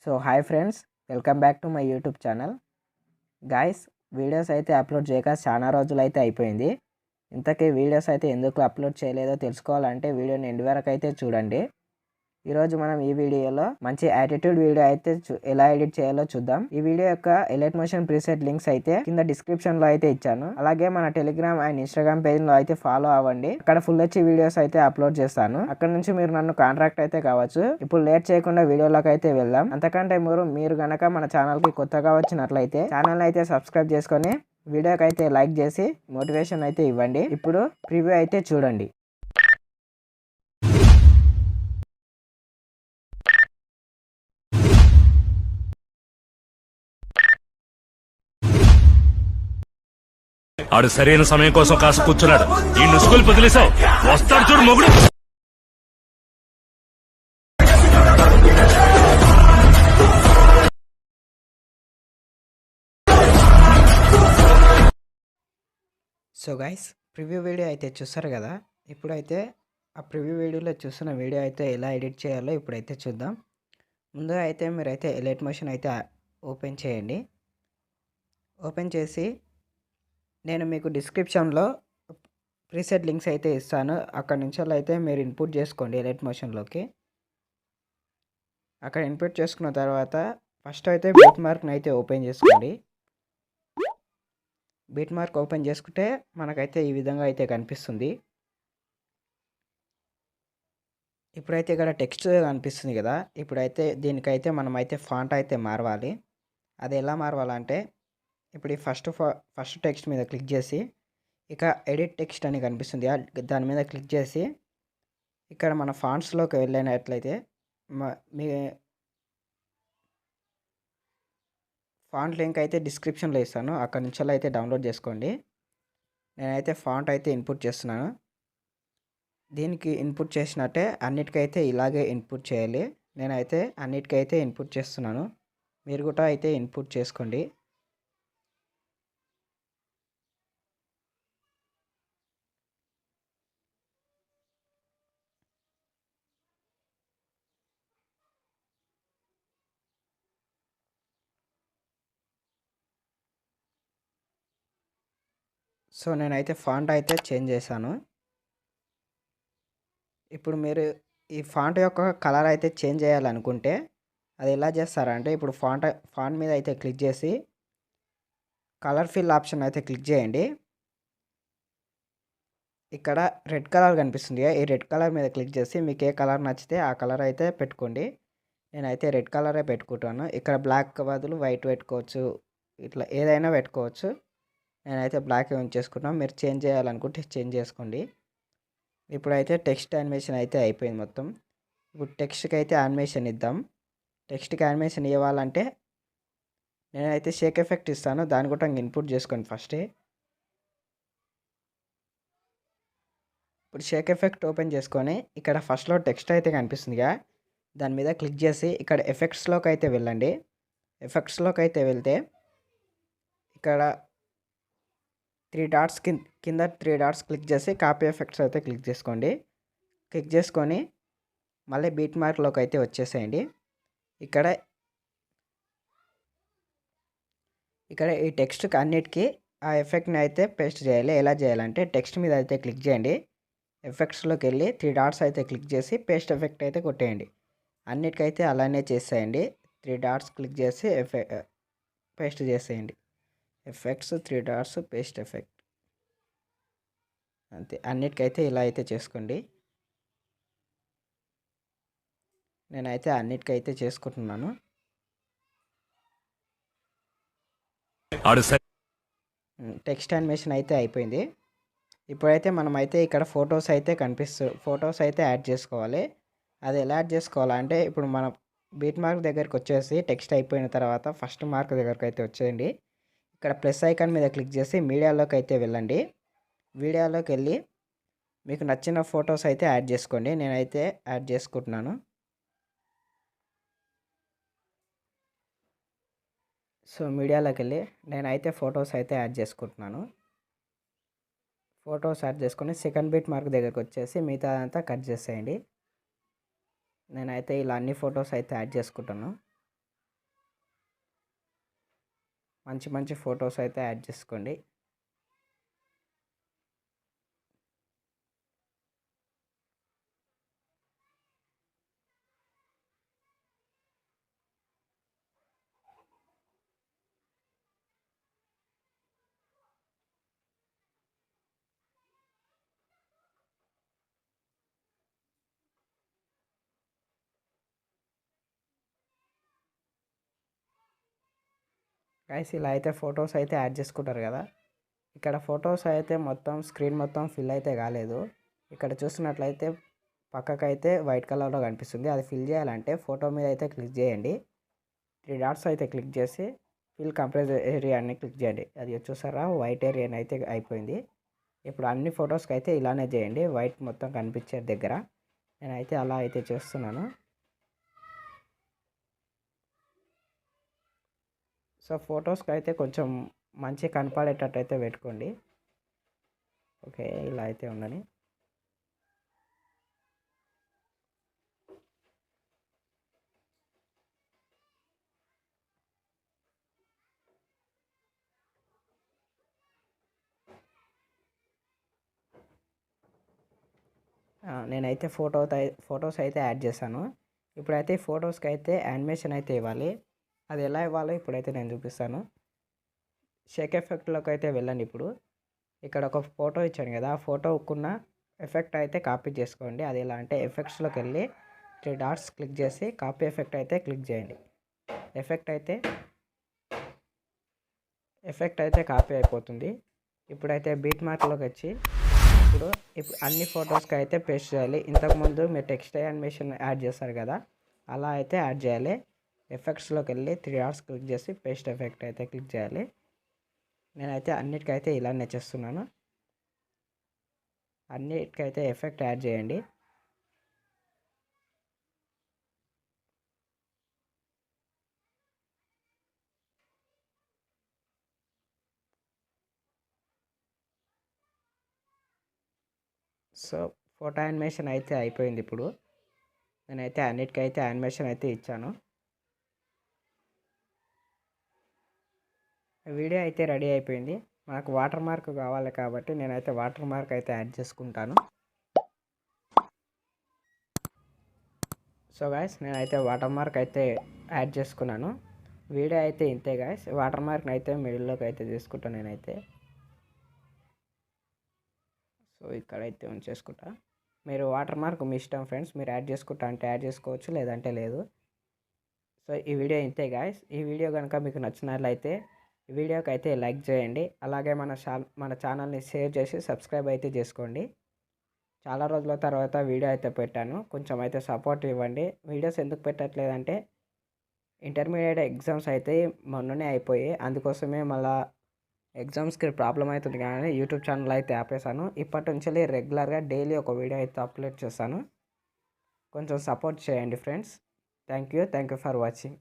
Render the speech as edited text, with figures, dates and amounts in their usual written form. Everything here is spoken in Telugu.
So hi friends, welcome back to my YouTube channel. Guys, videos అయితే అప్లోడ్ చేయక చాలా రోజులు అయితే అయిపోయింది. ఇంతకీ వీడియోస్ అయితే ఎందుకు అప్లోడ్ చేయలేదో తెలుసుకోవాలంటే వీడియోని ఎండ్ వరకు అయితే చూడండి. ఈరోజు మనం ఈ వీడియోలో మంచి యాటిట్యూడ్ వీడియో అయితే ఎలా ఎడిట్ చేయాలో చూద్దాం. ఈ వీడియో యొక్క ఎలైట్ మోషన్ ప్రీసెట్ లింక్స్ అయితే కింద డిస్క్రిప్షన్ లో అయితే ఇచ్చాను. అలాగే మన టెలిగ్రామ్ అండ్ ఇన్స్టాగ్రామ్ పేజ్ లో అయితే ఫాలో అవ్వండి. అక్కడ ఫుల్ హెచ్ వీడియోస్ అయితే అప్లోడ్ చేస్తాను. అక్కడ నుంచి మీరు నన్ను కాంట్రాక్ట్ అయితే కావచ్చు. ఇప్పుడు లేట్ చేయకుండా వీడియోలోకి అయితే వెళ్దాం. అంతకంటే మీరు గనక మన ఛానల్ కి కొత్తగా వచ్చినట్లయితే ఛానల్ అయితే సబ్స్క్రైబ్ చేసుకొని వీడియోకి అయితే లైక్ చేసి మోటివేషన్ అయితే ఇవ్వండి. ఇప్పుడు ప్రివ్యూ అయితే చూడండి. ఆడు సరైన సమయం కోసం కాసు కూర్చున్నాడు. ఈ నుసుగులు వదిలేసావు, వస్తాడు చూడు మొగుడు. సో గైస్, ప్రివ్యూ వీడియో అయితే చూస్తారు కదా. ఇప్పుడైతే ఆ ప్రివ్యూ వీడియోలో చూస్తున్న వీడియో అయితే ఎలా ఎడిట్ చేయాలో ఇప్పుడైతే చూద్దాం. ముందుగా అయితే మీరైతే ఎలైట్ మోషన్ అయితే ఓపెన్ చేయండి. ఓపెన్ చేసి నేను మీకు డిస్క్రిప్షన్లో ప్రీసెట్ లింక్స్ అయితే ఇస్తాను. అక్కడ నుంచి అయితే మీరు ఇన్పుట్ చేసుకోండి ఎలైట్ మోషన్లోకి. అక్కడ ఇన్పుట్ చేసుకున్న తర్వాత ఫస్ట్ అయితే బీట్ మార్క్ని అయితే ఓపెన్ చేసుకోండి. బీట్ మార్క్ ఓపెన్ చేసుకుంటే మనకైతే ఈ విధంగా అయితే కనిపిస్తుంది. ఇప్పుడైతే ఇక్కడ టెక్స్ట్ కనిపిస్తుంది కదా. ఇప్పుడైతే దీనికైతే మనమైతే ఫాంట్ అయితే మారవాలి. అది ఎలా మారవాలంటే ఇప్పుడు ఈ ఫస్ట్ టెక్స్ట్ మీద క్లిక్ చేసి ఇక ఎడిట్ టెక్స్ట్ అని కనిపిస్తుంది, దాని మీద క్లిక్ చేసి ఇక్కడ మన ఫాంట్స్లోకి వెళ్ళినట్లయితే మీ ఫాంట్ లింక్ అయితే డిస్క్రిప్షన్లో ఇస్తాను. అక్కడ నుంచి అయితే డౌన్లోడ్ చేసుకోండి. నేనైతే ఫాంట్ అయితే ఇన్పుట్ చేస్తున్నాను. దీనికి ఇన్పుట్ చేసినట్టే అన్నిటికైతే ఇలాగే ఇన్పుట్ చేయాలి. నేనైతే అన్నిటికైతే ఇన్పుట్ చేస్తున్నాను. మీరు కూడా అయితే ఇన్పుట్ చేసుకోండి. సో నేనైతే ఫాంట్ అయితే చేంజ్ చేశాను. ఇప్పుడు మీరు ఈ ఫాంట్ యొక్క కలర్ అయితే చేంజ్ చేయాలనుకుంటే అది ఎలా చేస్తారంటే ఇప్పుడు ఫాంట్ మీద అయితే క్లిక్ చేసి కలర్ ఫిల్ ఆప్షన్ అయితే క్లిక్ చేయండి. ఇక్కడ రెడ్ కలర్ కనిపిస్తుంది. ఈ రెడ్ కలర్ మీద క్లిక్ చేసి మీకు ఏ కలర్ నచ్చితే ఆ కలర్ అయితే పెట్టుకోండి. నేనైతే రెడ్ కలరే పెట్టుకుంటాను. ఇక్కడ బ్లాక్ బదులు వైట్ పెట్టుకోవచ్చు, ఇట్లా ఏదైనా పెట్టుకోవచ్చు. నేనైతే బ్లాక్ ఉంచేసుకున్నాను. మీరు చేంజ్ చేయాలనుకుంటే చేంజ్ చేసుకోండి. ఇప్పుడైతే టెక్స్ట్ యానిమేషన్ అయితే అయిపోయింది మొత్తం. ఇప్పుడు టెక్స్ట్కి అయితే యానిమేషన్ ఇద్దాం. టెక్స్ట్కి యానిమేషన్ ఇవ్వాలంటే నేనైతే షేక్ ఎఫెక్ట్ ఇస్తాను. దాని కూడా ఇన్పుట్ చేసుకోండి ఫస్టే. ఇప్పుడు షేక్ ఎఫెక్ట్ ఓపెన్ చేసుకొని ఇక్కడ ఫస్ట్లో టెక్స్ట్ అయితే కనిపిస్తుందిగా, దాని మీద క్లిక్ చేసి ఇక్కడ ఎఫెక్ట్స్లోకి అయితే వెళ్ళండి. ఎఫెక్ట్స్లోకి అయితే వెళ్తే ఇక్కడ 3 డాట్స్ కింద 3 డాట్స్ క్లిక్ చేసి కాపీ ఎఫెక్ట్స్ అయితే క్లిక్ చేసుకోండి. క్లిక్ చేసుకొని మళ్ళీ బీట్ మార్క్లోకి అయితే వచ్చేసేయండి. ఇక్కడ ఈ టెక్స్ట్కి అన్నిటికీ ఆ ఎఫెక్ట్ని అయితే పేస్ట్ చేయాలి. ఎలా చేయాలంటే టెక్స్ట్ మీద అయితే క్లిక్ చేయండి. ఎఫెక్ట్స్లోకి వెళ్ళి 3 డాట్స్ అయితే క్లిక్ చేసి పేస్ట్ ఎఫెక్ట్ అయితే కొట్టేయండి. అన్నిటికైతే అలానే చేసేయండి. 3 డాట్స్ క్లిక్ చేసి పేస్ట్ చేసేయండి. ఎఫెక్ట్స్ 3 డాట్స్ పేస్ట్ ఎఫెక్ట్, అంతే. అన్నిటికైతే ఇలా అయితే చేసుకోండి. నేనైతే అన్నిటికైతే చేసుకుంటున్నాను. టెక్స్ట్ యానిమేషన్ అయితే అయిపోయింది. ఇప్పుడైతే మనమైతే ఇక్కడ ఫొటోస్ అయితే యాడ్ చేసుకోవాలి. అది ఎలా యాడ్ చేసుకోవాలంటే ఇప్పుడు మనం బీట్ మార్క్ దగ్గరికి వచ్చేసి టెక్స్ట్ అయిపోయిన తర్వాత ఫస్ట్ మార్క్ దగ్గరికి అయితే వచ్చేయండి. ఇక్కడ ప్లస్ ఐకాన్ మీద క్లిక్ చేసి మీడియాలోకి అయితే వెళ్ళండి. మీడియాలోకి వెళ్ళి మీకు నచ్చిన ఫొటోస్ అయితే యాడ్ చేసుకోండి. నేనైతే యాడ్ చేసుకుంటున్నాను. సో మీడియాలోకి వెళ్ళి నేనైతే ఫొటోస్ అయితే యాడ్ చేసుకుంటున్నాను. ఫొటోస్ యాడ్ చేసుకొని సెకండ్ బీట్ మార్క్ దగ్గరికి వచ్చేసి మిగతా అంతా కట్ చేసేయండి. నేనైతే ఇలా అన్ని ఫొటోస్ అయితే యాడ్ చేసుకుంటాను. మంచి మంచి ఫొటోస్ అయితే యాడ్ చేసుకోండి. గైస్ ఇలా అయితే ఫొటోస్ అయితే యాడ్ చేసుకుంటారు కదా. ఇక్కడ ఫొటోస్ అయితే మొత్తం స్క్రీన్ మొత్తం ఫిల్ అయితే కాలేదు. ఇక్కడ చూస్తున్నట్లయితే పక్కకైతే వైట్ కలర్లో కనిపిస్తుంది. అది ఫిల్ చేయాలంటే ఫోటో మీద అయితే క్లిక్ చేయండి. 3 డాట్స్ అయితే క్లిక్ చేసి ఫిల్ కంప్రెస్ ఏరియా అని క్లిక్ చేయండి. అది చూసారా వైట్ ఏరియా అయితే అయిపోయింది. ఇప్పుడు అన్ని ఫొటోస్కి అయితే ఇలానే చేయండి, వైట్ మొత్తం కనిపించే దగ్గర. నేనైతే అలా అయితే చేస్తున్నాను. సో ఫొటోస్కి అయితే కొంచెం మంచి కనపడేటట్టు అయితే పెట్టుకోండి. ఓకే, ఇలా అయితే ఉందని. నేనైతే ఫొటోస్ అయితే యాడ్ చేశాను. ఇప్పుడైతే ఫొటోస్కి అయితే యానిమేషన్ అయితే ఇవ్వాలి. అది ఎలా ఇవ్వాలో ఇప్పుడైతే నేను చూపిస్తాను. షేక్ ఎఫెక్ట్లోకి అయితే వెళ్ళండి. ఇప్పుడు ఇక్కడ ఒక ఫోటో ఇచ్చాను కదా, ఆ ఫోటోకున్న ఎఫెక్ట్ అయితే కాపీ చేసుకోండి. అది ఎలా అంటే ఎఫెక్ట్స్లోకి వెళ్ళి 3 డాట్స్ క్లిక్ చేసి కాపీ ఎఫెక్ట్ అయితే క్లిక్ చేయండి. ఎఫెక్ట్ అయితే కాపీ అయిపోతుంది. ఇప్పుడైతే బీట్ మార్క్లోకి వచ్చి ఇప్పుడు అన్ని ఫొటోస్కి అయితే పేస్ట్ చేయాలి. ఇంతకుముందు మీరు టెక్స్ట్ యానిమేషన్ యాడ్ చేస్తారు కదా, అలా అయితే యాడ్ చేయాలి. ఎఫెక్ట్స్లోకి వెళ్ళి 3 డాట్స్ క్లిక్ చేసి పేస్ట్ ఎఫెక్ట్ అయితే క్లిక్ చేయాలి. నేనైతే అన్నిటికైతే ఇలానే చేస్తున్నాను. అన్నిటికైతే ఎఫెక్ట్ యాడ్ చేయండి. సో ఫోటో యానిమేషన్ అయితే అయిపోయింది. ఇప్పుడు నేనైతే అన్నిటికైతే యానిమేషన్ అయితే ఇచ్చాను. వీడియో అయితే రెడీ అయిపోయింది. నాకు వాటర్ మార్క్ కావాలి కాబట్టి నేనైతే వాటర్ మార్క్ అయితే యాడ్ చేసుకుంటాను. సో గాయస్ నేనైతే వాటర్ మార్క్ అయితే యాడ్ చేసుకున్నాను. వీడియో అయితే ఇంతే గాయస్. వాటర్ మార్క్ని అయితే మిడిల్లోకి అయితే తీసుకుంటాను నేనైతే. సో ఇక్కడైతే ఉంచేసుకుంటా. మీరు వాటర్ మార్క్ మీ ఇష్టం ఫ్రెండ్స్, మీరు యాడ్ చేసుకుంటా అంటే యాడ్ చేసుకోవచ్చు, లేదంటే లేదు. సో ఈ వీడియో ఇంతే గాయస్. ఈ వీడియో కనుక మీకు నచ్చినట్లయితే ఈ వీడియోకి అయితే లైక్ చేయండి. అలాగే మన ఛానల్ని షేర్ చేసి సబ్స్క్రైబ్ అయితే చేసుకోండి. చాలా రోజుల తర్వాత వీడియో అయితే పెట్టాను, కొంచెం అయితే సపోర్ట్ ఇవ్వండి. వీడియోస్ ఎందుకు పెట్టట్లేదంటే ఇంటర్మీడియట్ ఎగ్జామ్స్ అయితే మొన్ననే అయిపోయాయి, అందుకోసమే మళ్ళీ ఎగ్జామ్స్కి ప్రాబ్లం అవుతుంది కానీ యూట్యూబ్ ఛానల్ అయితే ఆపేసాను. ఇప్పటి నుంచి రెగ్యులర్గా డైలీ ఒక వీడియో అయితే అప్లోడ్ చేస్తాను. కొంచెం సపోర్ట్ చేయండి friends. Thank you for watching.